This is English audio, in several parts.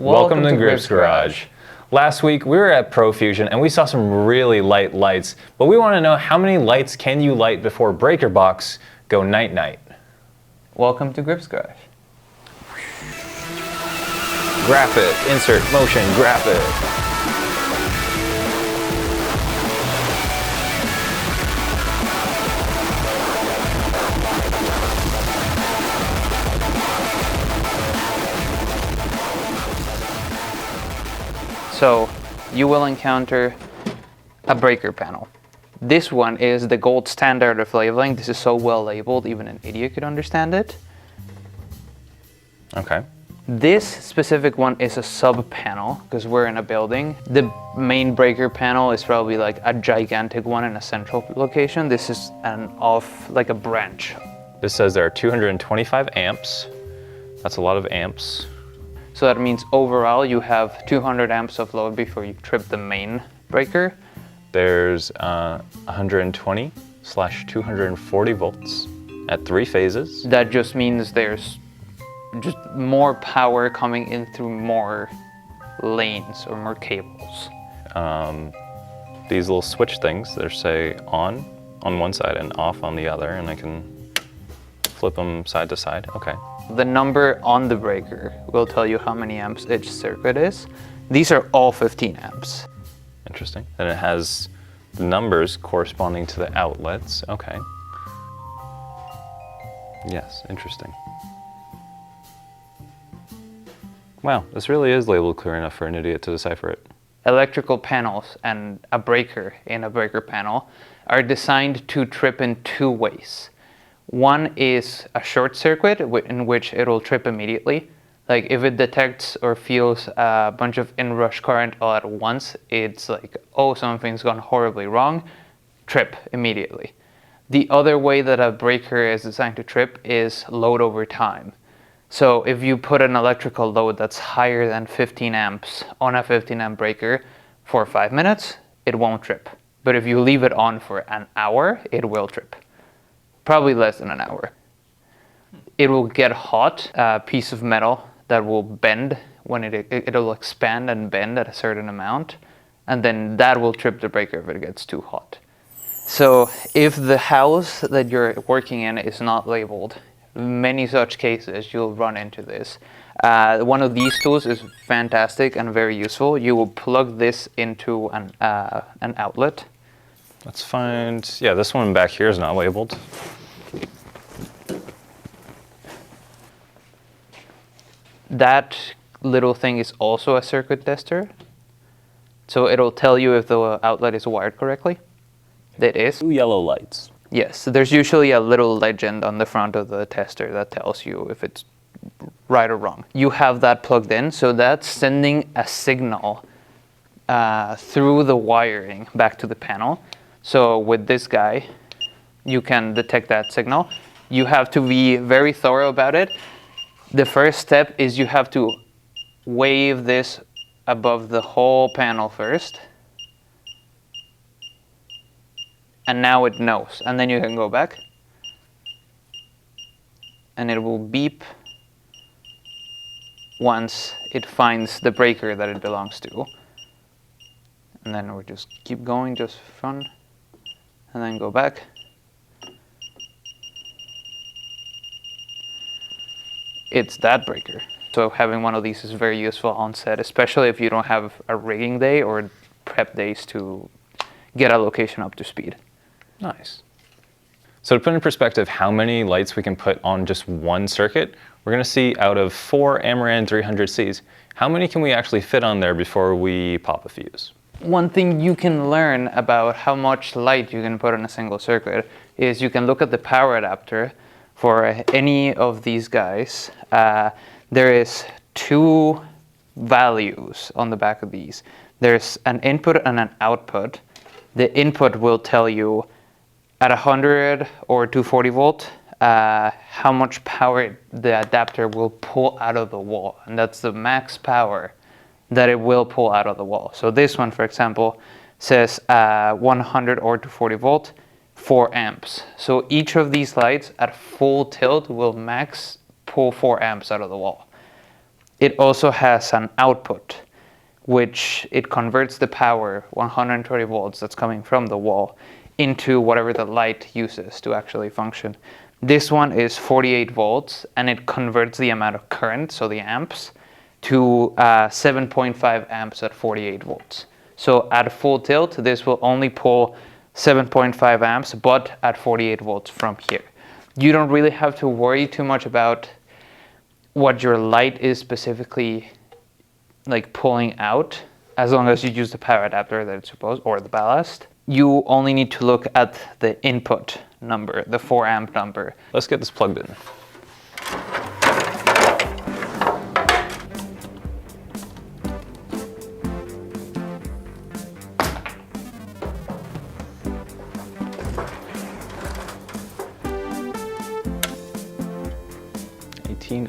Welcome to Grips Garage. Last week we were at ProFusion and we saw some really light lights, but we want to know how many lights can you light before breaker box go night-night. Welcome to Grips Garage. Graphic, insert, motion, graphic. So you will encounter a breaker panel. This one is the gold standard of labeling. This is so well labeled, even an idiot could understand it. Okay. This specific one is a sub panel because we're in a building. The main breaker panel is probably like a gigantic one in a central location. This is like a branch. This says there are 225 amps. That's a lot of amps. So that means overall you have 200 amps of load before you trip the main breaker. There's 120/240 volts at 3 phases. That just means there's just more power coming in through more lanes or more cables. These little switch things, they say on one side and off on the other, and I can flip them side to side. Okay. The number on the breaker will tell you how many amps each circuit is. These are all 15 amps. Interesting. And it has the numbers corresponding to the outlets. Okay. Yes, interesting. Wow, this really is labeled clear enough for an idiot to decipher it. Electrical panels and a breaker in a breaker panel are designed to trip in two ways. One is a short circuit in which it'll trip immediately. Like if it detects or feels a bunch of inrush current all at once, it's like, oh, something's gone horribly wrong, trip immediately. The other way that a breaker is designed to trip is load over time. So if you put an electrical load that's higher than 15 amps on a 15 amp breaker for 5 minutes, it won't trip. But if you leave it on for an hour, it will trip. Probably less than an hour. It will get hot, a piece of metal that will bend when it'll expand and bend at a certain amount, and then that will trip the breaker if it gets too hot. So if the house that you're working in is not labeled, many such cases you'll run into this. One of these tools is fantastic and very useful. You will plug this into an outlet. Let's find, yeah, this one back here is not labeled. That little thing is also a circuit tester. So it'll tell you if the outlet is wired correctly. It is. 2 yellow lights. Yes, so there's usually a little legend on the front of the tester that tells you if it's right or wrong. You have that plugged in, so that's sending a signal through the wiring back to the panel. So with this guy, you can detect that signal. You have to be very thorough about it. The first step is you have to wave this above the whole panel first. And now it knows. And then you can go back. And it will beep once it finds the breaker that it belongs to. And then we'll just keep going, just front. And then go back. It's that breaker. So having one of these is very useful on set, especially if you don't have a rigging day or prep days to get a location up to speed. Nice. So to put in perspective how many lights we can put on just one circuit, we're going to see out of 4 Amaran 300Cs, how many can we actually fit on there before we pop a fuse? One thing you can learn about how much light you can put on a single circuit is you can look at the power adapter for any of these guys. There is 2 values on the back of these. There's an input and an output. The input will tell you at 100 or 240 volt how much power the adapter will pull out of the wall, and that's the max power that it will pull out of the wall. So this one, for example, says 100 or 240 volt, 4 amps. So each of these lights at full tilt will max pull 4 amps out of the wall. it also has an output, which it converts the power, 120 volts that's coming from the wall, into whatever the light uses to actually function. This one is 48 volts, and it converts the amount of current, so the amps, to 7.5 amps at 48 volts. So at full tilt, this will only pull 7.5 amps, but at 48 volts from here. You don't really have to worry too much about what your light is specifically like pulling out, as long as you use the power adapter that it's supposed, or the ballast. You only need to look at the input number, the 4 amp number. Let's get this plugged in.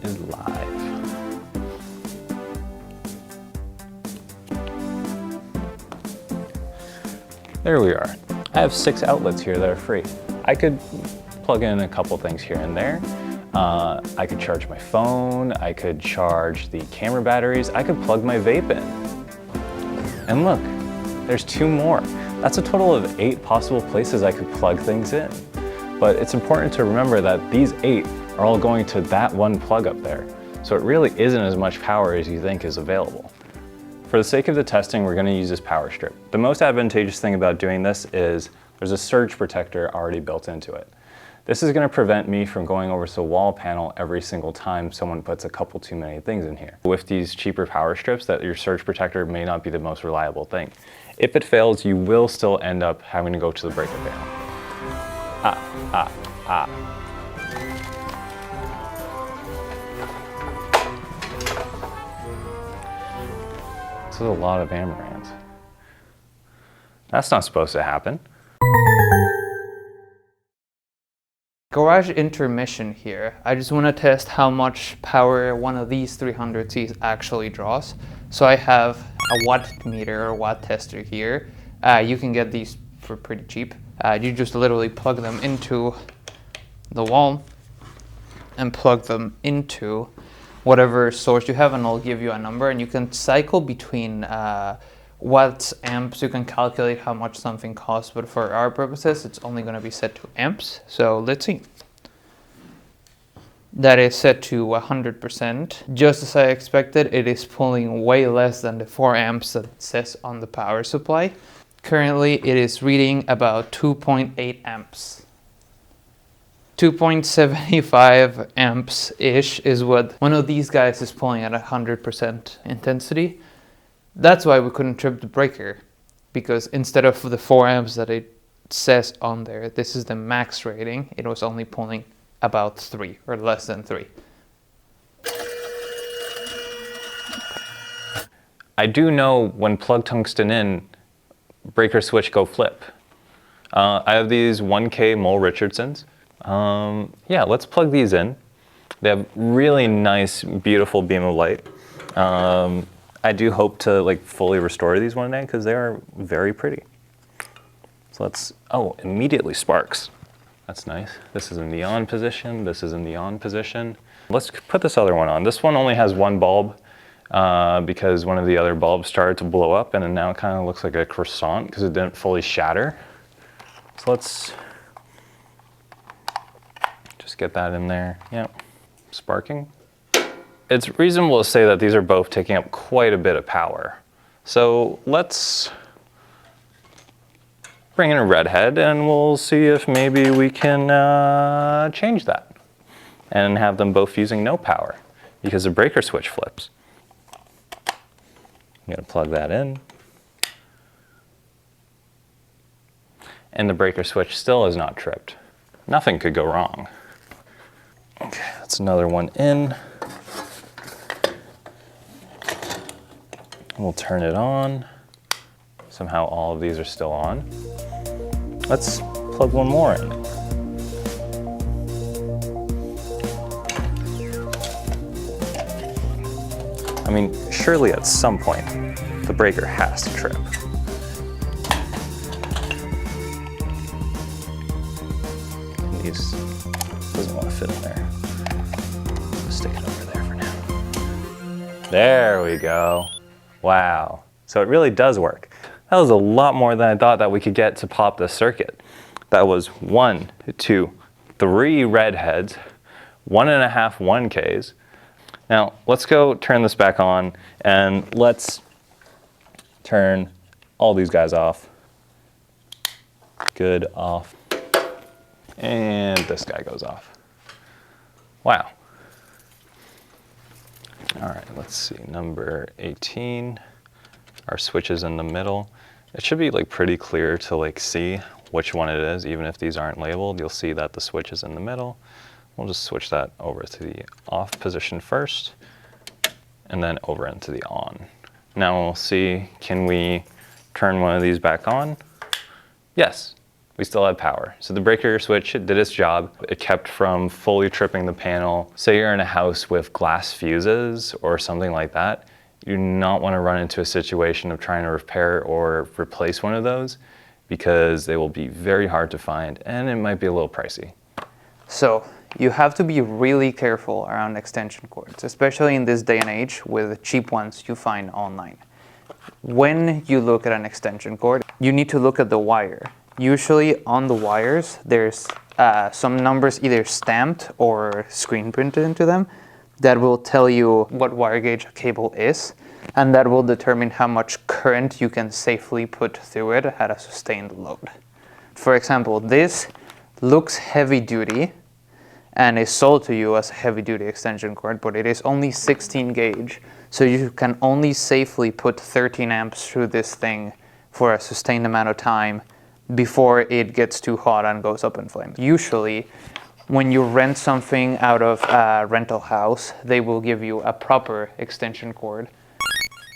Is live. There we are. I have 6 outlets here that are free. I could plug in a couple things here and there. I could charge my phone, I could charge the camera batteries, I could plug my vape in. And look, there's 2 more. That's a total of 8 possible places I could plug things in. But it's important to remember that these 8 are all going to that one plug up there. So it really isn't as much power as you think is available. For the sake of the testing, we're going to use this power strip. The most advantageous thing about doing this is there's a surge protector already built into it. This is going to prevent me from going over to the wall panel every single time someone puts a couple too many things in here. With these cheaper power strips, that your surge protector may not be the most reliable thing. If it fails, you will still end up having to go to the breaker panel. This is a lot of amaranth. That's not supposed to happen. Garage intermission here. I just want to test how much power one of these 300Cs actually draws. So I have a watt meter or watt tester here. You can get these for pretty cheap. You just literally plug them into the wall and plug them into whatever source you have, and it'll give you a number, and you can cycle between watts, amps. You can calculate how much something costs, but for our purposes, it's only going to be set to amps. So let's see. That is set to 100%. Just as I expected, it is pulling way less than the 4 amps that it says on the power supply. Currently, it is reading about 2.8 amps. 2.75 amps-ish is what one of these guys is pulling at 100% intensity. That's why we couldn't trip the breaker, because instead of the 4 amps that it says on there, this is the max rating, it was only pulling about 3 or less than 3. I do know when plug tungsten in, breaker switch go flip. I have these 1K Mole Richardsons. Yeah, let's plug these in. They have really nice, beautiful beam of light. I do hope to fully restore these one day because they are very pretty. So let's, oh, immediately sparks. That's nice. This is in the on position. This is in the on position. Let's put this other one on. This one only has 1 bulb because one of the other bulbs started to blow up, and now it kind of looks like a croissant because it didn't fully shatter. So let's just get that in there. Yep, sparking. It's reasonable to say that these are both taking up quite a bit of power. So let's bring in a redhead and we'll see if maybe we can change that and have them both using no power because the breaker switch flips. I'm gonna plug that in. And the breaker switch still is not tripped. Nothing could go wrong. Okay, that's another one in. We'll turn it on. Somehow all of these are still on. Let's plug one more in. I mean, surely at some point, the breaker has to trip. These doesn't want to fit in there. Stick it over there for now. There we go. Wow. So it really does work. That was a lot more than I thought that we could get to pop this circuit. That was 1, 2, 3 red heads, 1.5 1Ks. Now let's go turn this back on and let's turn all these guys off. Good, off. And this guy goes off. Wow. All right, let's see, number 18. Our switch is in the middle. It should be like pretty clear to like see which one it is, even if these aren't labeled. You'll see that the switch is in the middle. We'll just switch that over to the off position first, and then over into the on. Now we'll see, can we turn one of these back on? Yes, we still have power. So the breaker switch, it did its job. It kept from fully tripping the panel. Say you're in a house with glass fuses or something like that, you do not want to run into a situation of trying to repair or replace one of those, because they will be very hard to find and it might be a little pricey. So you have to be really careful around extension cords, especially in this day and age with cheap ones you find online. When you look at an extension cord, you need to look at the wire. Usually on the wires, there's some numbers either stamped or screen printed into them that will tell you what wire gauge a cable is, and that will determine how much current you can safely put through it at a sustained load. For example, this looks heavy duty and is sold to you as a heavy duty extension cord, but it is only 16 gauge. So you can only safely put 13 amps through this thing for a sustained amount of time before it gets too hot and goes up in flames. Usually, when you rent something out of a rental house, they will give you a proper extension cord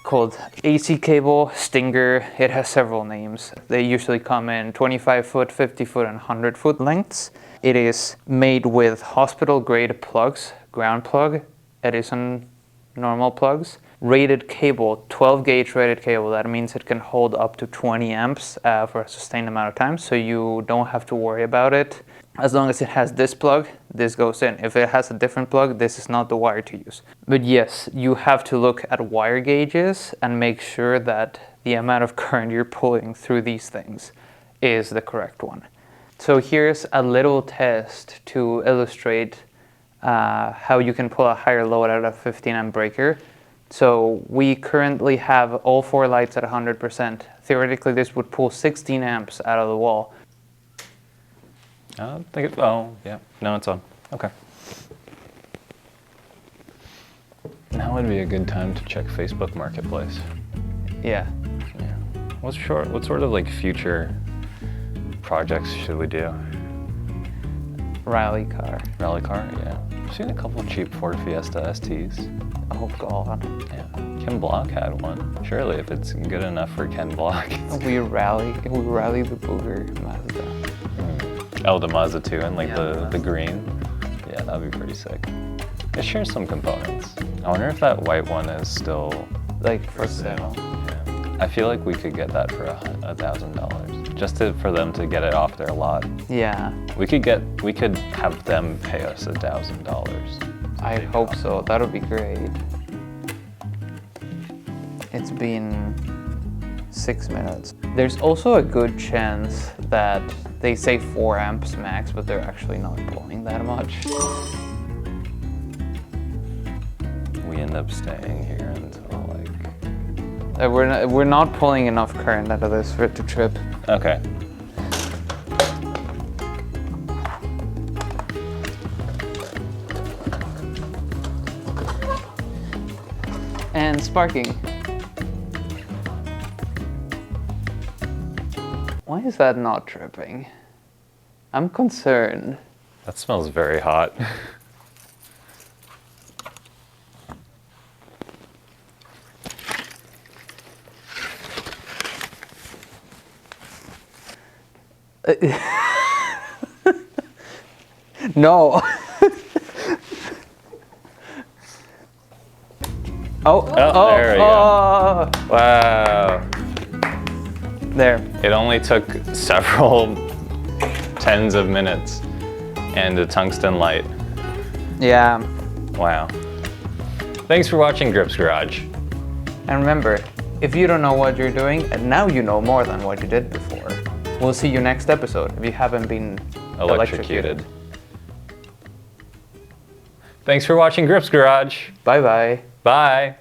called AC cable, Stinger. It has several names. They usually come in 25 foot, 50 foot, and 100 foot lengths. It is made with hospital grade plugs, ground plug, Edison normal plugs, rated cable, 12 gauge rated cable. That means it can hold up to 20 amps for a sustained amount of time, so you don't have to worry about it. As long as it has this plug, this goes in. If it has a different plug, this is not the wire to use. But yes, you have to look at wire gauges and make sure that the amount of current you're pulling through these things is the correct one. So here's a little test to illustrate how you can pull a higher load out of a 15 amp breaker. So we currently have all 4 lights at 100%. Theoretically, this would pull 16 amps out of the wall. I don't think it, oh, yeah, no, it's on, okay. Now would be a good time to check Facebook Marketplace. Yeah. Yeah. What sort of like future projects should we do? Rally car. Rally car, yeah. I've seen a couple cheap Ford Fiesta STs. Oh God. Yeah. Ken Block had one. Surely, if it's good enough for Ken Block. We rally the Booger Mazda. Oh, the Mazda 2 and like Yeah, the green. Yeah, that'd be pretty sick. It shares some components. I wonder if that white one is still Like for sale. Yeah. I feel like we could get that for $1,000, just for them to get it off their lot. Yeah. We could have them pay us $1,000. I hope so. That would be great. It's been 6 minutes. There's also a good chance that they say 4 amps max, but they're actually not pulling that much. We end up staying here until like... We're not pulling enough current out of this for it to trip. Okay. And sparking. Why is that not tripping? I'm concerned. That smells very hot. No. There we go. Wow. There. It only took several tens of minutes and a tungsten light. Yeah. Wow. Thanks for watching Grips Garage. And remember, if you don't know what you're doing, and now you know more than what you did before. We'll see you next episode if you haven't been electrocuted. Thanks for watching Grips Garage. Bye-bye. Bye.